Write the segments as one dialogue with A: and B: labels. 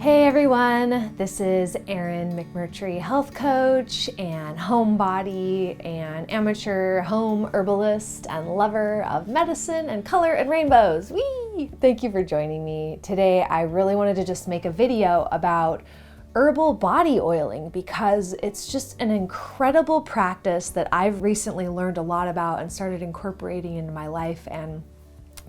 A: Hey everyone, this is Erin McMurtry, health coach and homebody and amateur home herbalist and lover of medicine and color and rainbows. Whee! Thank you for joining me. Today I really wanted to just make a video about herbal body oiling because it's just an incredible practice that I've recently learned a lot about and started incorporating into my life, and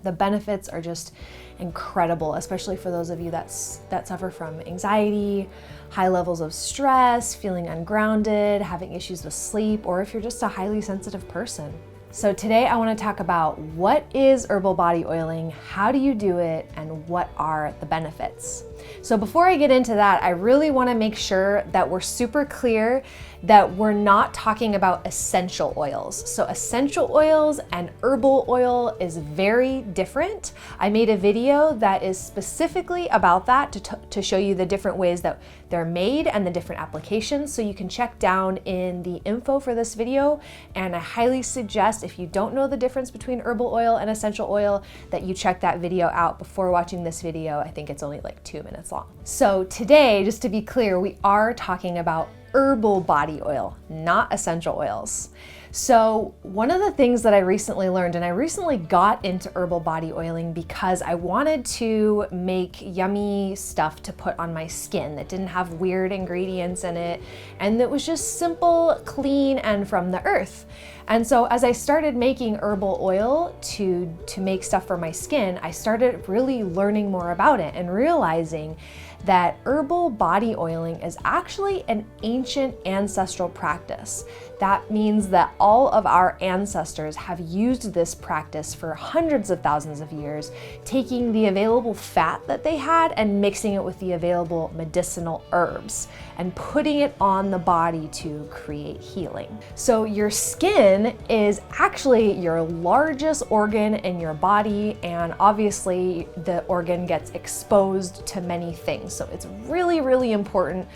A: the benefits are just incredible, especially for those of you that suffer from anxiety, high levels of stress, feeling ungrounded, having issues with sleep, or if you're just a highly sensitive person. So today I want to talk about what is herbal body oiling, how do you do it, and what are the benefits. So before I get into that, I really want to make sure that we're super clear that we're not talking about essential oils. So essential oils and herbal oil is very different. I made a video that is specifically about that to show you the different ways that they're made and the different applications. So you can check down in the info for this video. And I highly suggest, if you don't know the difference between herbal oil and essential oil, that you check that video out before watching this video. I think it's only like 2 minutes long. So today, just to be clear, we are talking about herbal body oil, not essential oils. So one of the things that I recently learned, and I recently got into herbal body oiling because I wanted to make yummy stuff to put on my skin that didn't have weird ingredients in it, and that was just simple, clean, and from the earth. And so as I started making herbal oil to make stuff for my skin, I started really learning more about it and realizing that herbal body oiling is actually an ancient ancestral practice. That means that all of our ancestors have used this practice for hundreds of thousands of years, taking the available fat that they had and mixing it with the available medicinal herbs and putting it on the body to create healing. So your skin is actually your largest organ in your body, and obviously the organ gets exposed to many things. So it's really, really important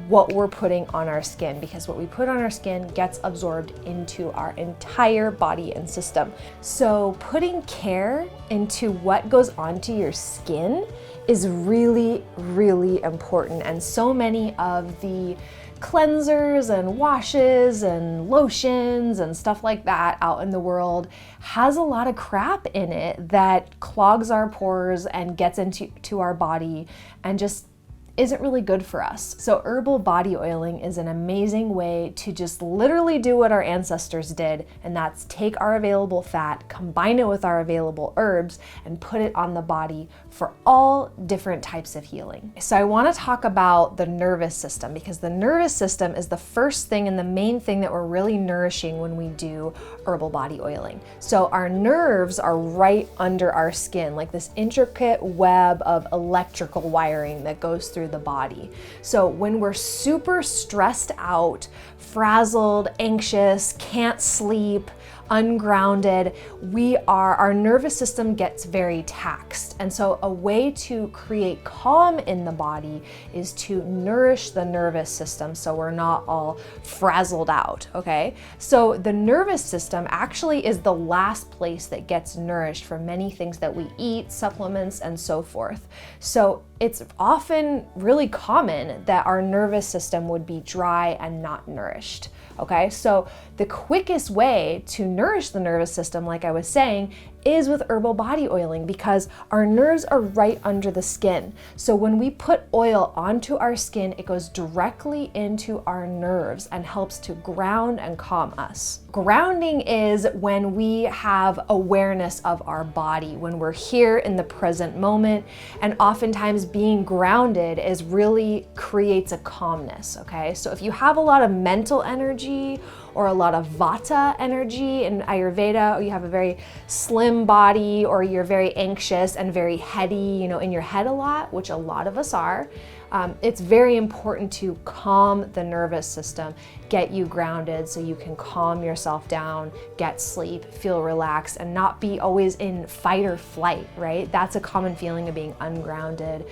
A: what we're putting on our skin, because what we put on our skin gets absorbed into our entire body and system. So putting care into what goes onto your skin is really, really important. And so many of the cleansers and washes and lotions and stuff like that out in the world has a lot of crap in it that clogs our pores and gets into our body and just isn't really good for us. So herbal body oiling is an amazing way to just literally do what our ancestors did, and that's take our available fat, combine it with our available herbs, and put it on the body for all different types of healing. So I want to talk about the nervous system, because the nervous system is the first thing and the main thing that we're really nourishing when we do herbal body oiling. So our nerves are right under our skin, like this intricate web of electrical wiring that goes through the body. So when we're super stressed out, frazzled, anxious, can't sleep, ungrounded, our nervous system gets very taxed. And so a way to create calm in the body is to nourish the nervous system so we're not all frazzled out, okay? So the nervous system actually is the last place that gets nourished from many things that we eat, supplements, and so forth. So it's often really common that our nervous system would be dry and not nourished, okay? So the quickest way to nourish the nervous system, like I was saying, is with herbal body oiling, because our nerves are right under the skin. So when we put oil onto our skin, it goes directly into our nerves and helps to ground and calm us. Grounding is when we have awareness of our body, when we're here in the present moment, and oftentimes being grounded really creates a calmness, okay? So if you have a lot of mental energy or a lot of vata energy in Ayurveda, or you have a very slim body, or you're very anxious and very heady, in your head a lot, which a lot of us are, it's very important to calm the nervous system, get you grounded so you can calm yourself down, get sleep, feel relaxed, and not be always in fight or flight, right? That's a common feeling of being ungrounded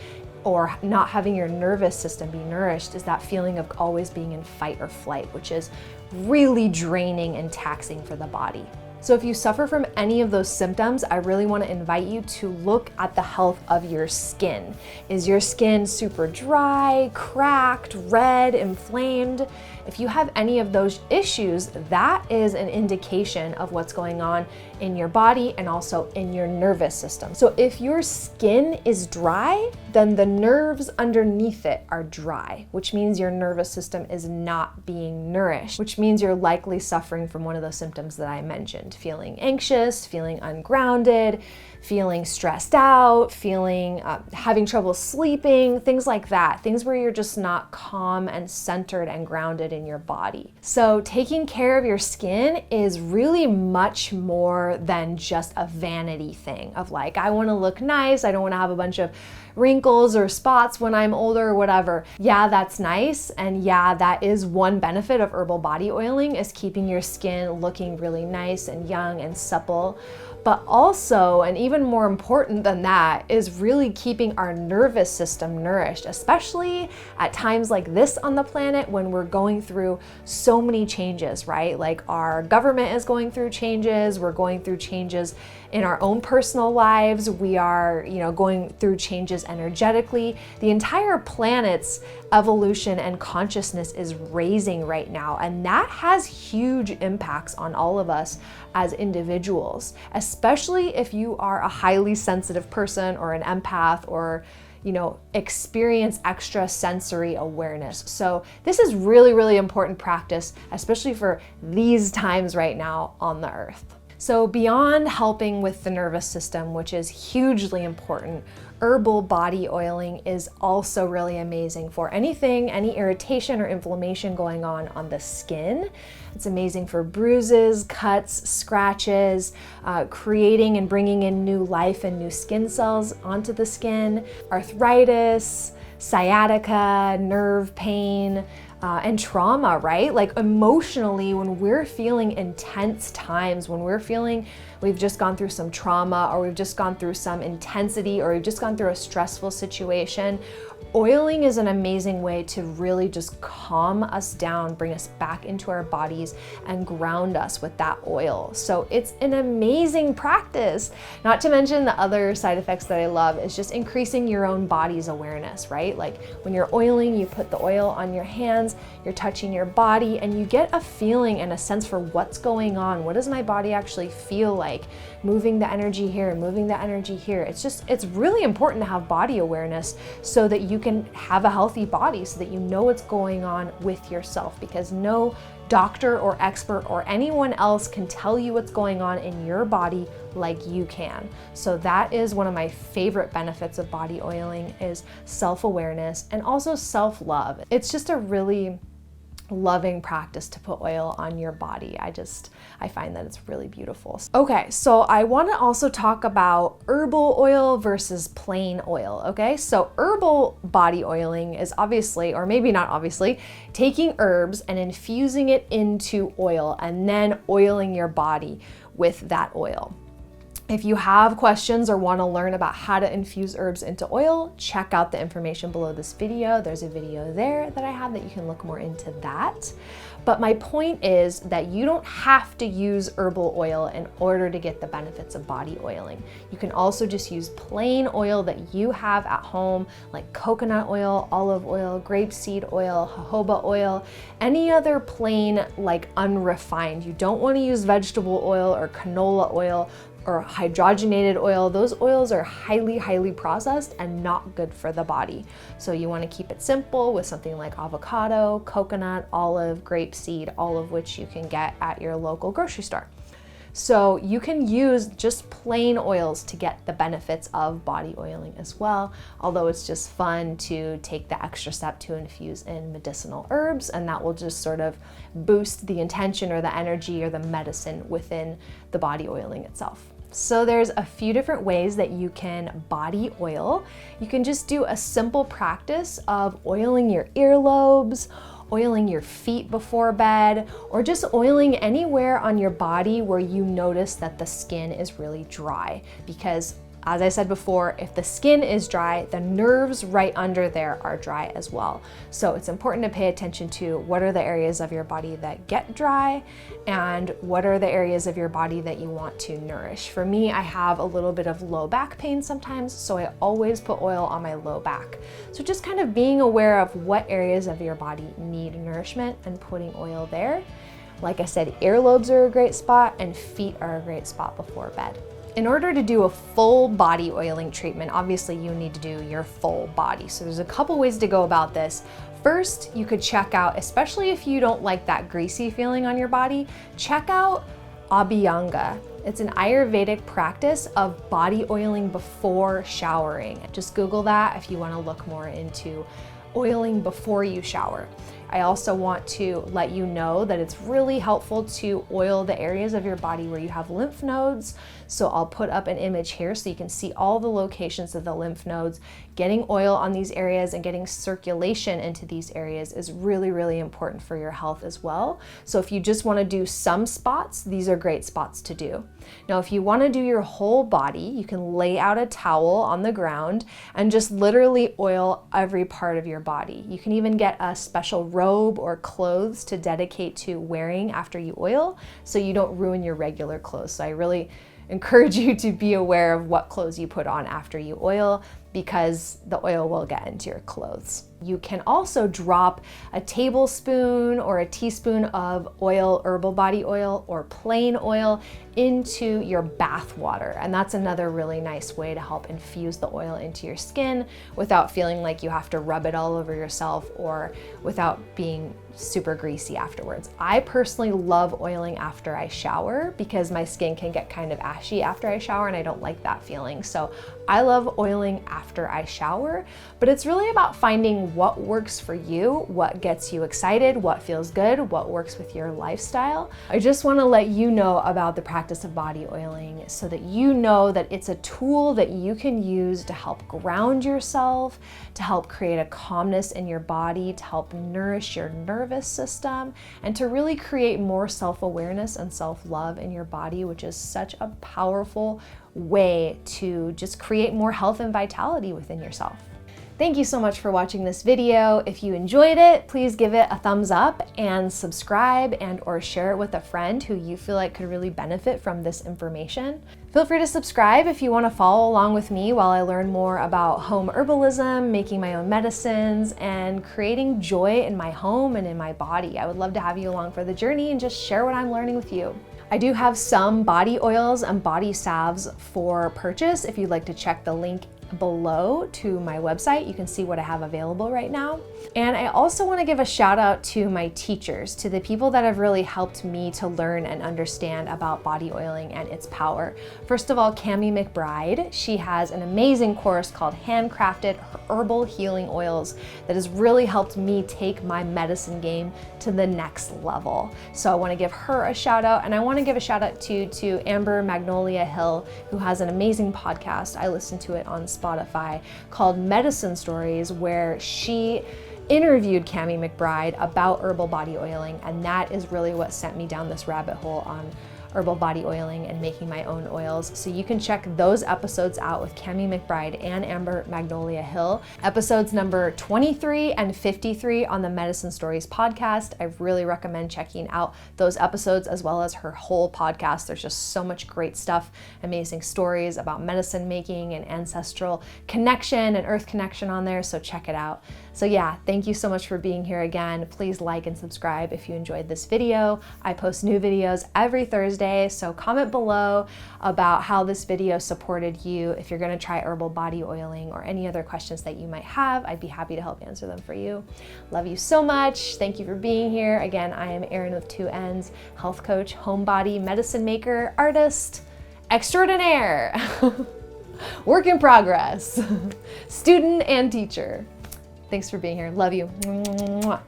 A: or not having your nervous system be nourished, is that feeling of always being in fight or flight, which is really draining and taxing for the body. So if you suffer from any of those symptoms, I really want to invite you to look at the health of your skin. Is your skin super dry, cracked, red, inflamed? If you have any of those issues, that is an indication of what's going on in your body and also in your nervous system. So if your skin is dry, then the nerves underneath it are dry, which means your nervous system is not being nourished, which means you're likely suffering from one of those symptoms that I mentioned: feeling anxious, feeling ungrounded, feeling stressed out, feeling having trouble sleeping, things like that, things where you're just not calm and centered and grounded in your body. So taking care of your skin is really much more than just a vanity thing of like, I want to look nice, I don't want to have a bunch of wrinkles or spots when I'm older or whatever. Yeah, that's nice, and yeah, that is one benefit of herbal body oiling, is keeping your skin looking really nice and young and supple. But also, and even more important than that, is really keeping our nervous system nourished, especially at times like this on the planet when we're going through so many changes, right? Like our government is going through changes, we're going through changes in our own personal lives, we are, going through changes energetically. The entire planet's evolution and consciousness is raising right now, and that has huge impacts on all of us as individuals, especially if you are a highly sensitive person or an empath or experience extra sensory awareness. So this is really, really important practice, especially for these times right now on the earth. So beyond helping with the nervous system, which is hugely important, herbal body oiling is also really amazing for any irritation or inflammation going on the skin. It's amazing for bruises, cuts, scratches, creating and bringing in new life and new skin cells onto the skin, arthritis, sciatica, nerve pain, and trauma, right? Like emotionally, when we're feeling intense times, when we're feeling we've just gone through some trauma, or we've just gone through some intensity, or we've just gone through a stressful situation, oiling is an amazing way to really just calm us down, bring us back into our bodies, and ground us with that oil. So it's an amazing practice. Not to mention the other side effects that I love is just increasing your own body's awareness, right? Like when you're oiling, you put the oil on your hands, you're touching your body, and you get a feeling and a sense for what's going on. What does my body actually feel like? Moving the energy here, moving the energy here. It's really important to have body awareness so that you can have a healthy body, so that you know what's going on with yourself, because no doctor or expert or anyone else can tell you what's going on in your body like you can. So that is one of my favorite benefits of body oiling, is self-awareness and also self-love. It's just a really loving practice to put oil on your body. I find that it's really beautiful. Okay, so I want to also talk about herbal oil versus plain oil, okay? So herbal body oiling is obviously, or maybe not obviously, taking herbs and infusing it into oil and then oiling your body with that oil. If you have questions or want to learn about how to infuse herbs into oil, check out the information below this video. There's a video there that I have that you can look more into that. But my point is that you don't have to use herbal oil in order to get the benefits of body oiling. You can also just use plain oil that you have at home, like coconut oil, olive oil, grapeseed oil, jojoba oil, any other plain, like unrefined. You don't want to use vegetable oil or canola oil or hydrogenated oil. Those oils are highly, highly processed and not good for the body. So you want to keep it simple with something like avocado, coconut, olive, grapeseed, all of which you can get at your local grocery store. So you can use just plain oils to get the benefits of body oiling as well, although it's just fun to take the extra step to infuse in medicinal herbs, and that will just sort of boost the intention or the energy or the medicine within the body oiling itself. So there's a few different ways that you can body oil. You can just do a simple practice of oiling your earlobes, oiling your feet before bed, or just oiling anywhere on your body where you notice that the skin is really dry, because As I said before, if the skin is dry, the nerves right under there are dry as well. So it's important to pay attention to what are the areas of your body that get dry and what are the areas of your body that you want to nourish. For me, I have a little bit of low back pain sometimes, so I always put oil on my low back. So just kind of being aware of what areas of your body need nourishment and putting oil there. Like I said, earlobes are a great spot and feet are a great spot before bed. In order to do a full body oiling treatment, obviously you need to do your full body. So there's a couple ways to go about this. First, you could check out, especially if you don't like that greasy feeling on your body, check out Abhyanga. It's an Ayurvedic practice of body oiling before showering. Just Google that if you want to look more into oiling before you shower. I also want to let you know that it's really helpful to oil the areas of your body where you have lymph nodes. So I'll put up an image here so you can see all the locations of the lymph nodes. Getting oil on these areas and getting circulation into these areas is really, really important for your health as well. So if you just want to do some spots, these are great spots to do. Now, if you want to do your whole body, you can lay out a towel on the ground and just literally oil every part of your body. You can even get a special robe or clothes to dedicate to wearing after you oil so you don't ruin your regular clothes. So I really encourage you to be aware of what clothes you put on after you oil, because the oil will get into your clothes. You can also drop a tablespoon or a teaspoon of oil, herbal body oil or plain oil into your bath water. And that's another really nice way to help infuse the oil into your skin without feeling like you have to rub it all over yourself or without being super greasy afterwards. I personally love oiling after I shower because my skin can get kind of ashy after I shower and I don't like that feeling. So I love oiling after I shower, but it's really about finding what works for you, what gets you excited, what feels good, what works with your lifestyle. I just want to let you know about the practice of body oiling so that you know that it's a tool that you can use to help ground yourself, to help create a calmness in your body, to help nourish your nervous system, and to really create more self-awareness and self-love in your body, which is such a powerful way to just create more health and vitality within yourself. Thank you so much for watching this video. If you enjoyed it, please give it a thumbs up and subscribe and or share it with a friend who you feel like could really benefit from this information. Feel free to subscribe if you want to follow along with me while I learn more about home herbalism, making my own medicines, and creating joy in my home and in my body. I would love to have you along for the journey and just share what I'm learning with you. I do have some body oils and body salves for purchase. If you'd like to check the link below to my website, you can see what I have available right now. And I also want to give a shout out to my teachers, to the people that have really helped me to learn and understand about body oiling and its power. First of all, Cami McBride. She has an amazing course called Handcrafted Herbal Healing Oils that has really helped me take my medicine game to the next level. So I want to give her a shout out, and I want to give a shout out to Amber Magnolia Hill, who has an amazing podcast. I listen to it on Spotify called Medicine Stories, where she interviewed Cami McBride about herbal body oiling, and that is really what sent me down this rabbit hole on herbal body oiling and making my own oils. So you can check those episodes out with Cami McBride and Amber Magnolia Hill. Episodes number 23 and 53 on the Medicine Stories podcast. I really recommend checking out those episodes as well as her whole podcast. There's just so much great stuff, amazing stories about medicine making and ancestral connection and earth connection on there, so check it out. So yeah, thank you so much for being here again. Please like and subscribe if you enjoyed this video. I post new videos every Thursday, so comment below about how this video supported you. If you're gonna try herbal body oiling or any other questions that you might have, I'd be happy to help answer them for you. Love you so much. Thank you for being here. Again, I am Erin with 2 N's, health coach, home body medicine maker, artist extraordinaire, work in progress, student and teacher. Thanks for being here. Love you. Mwah.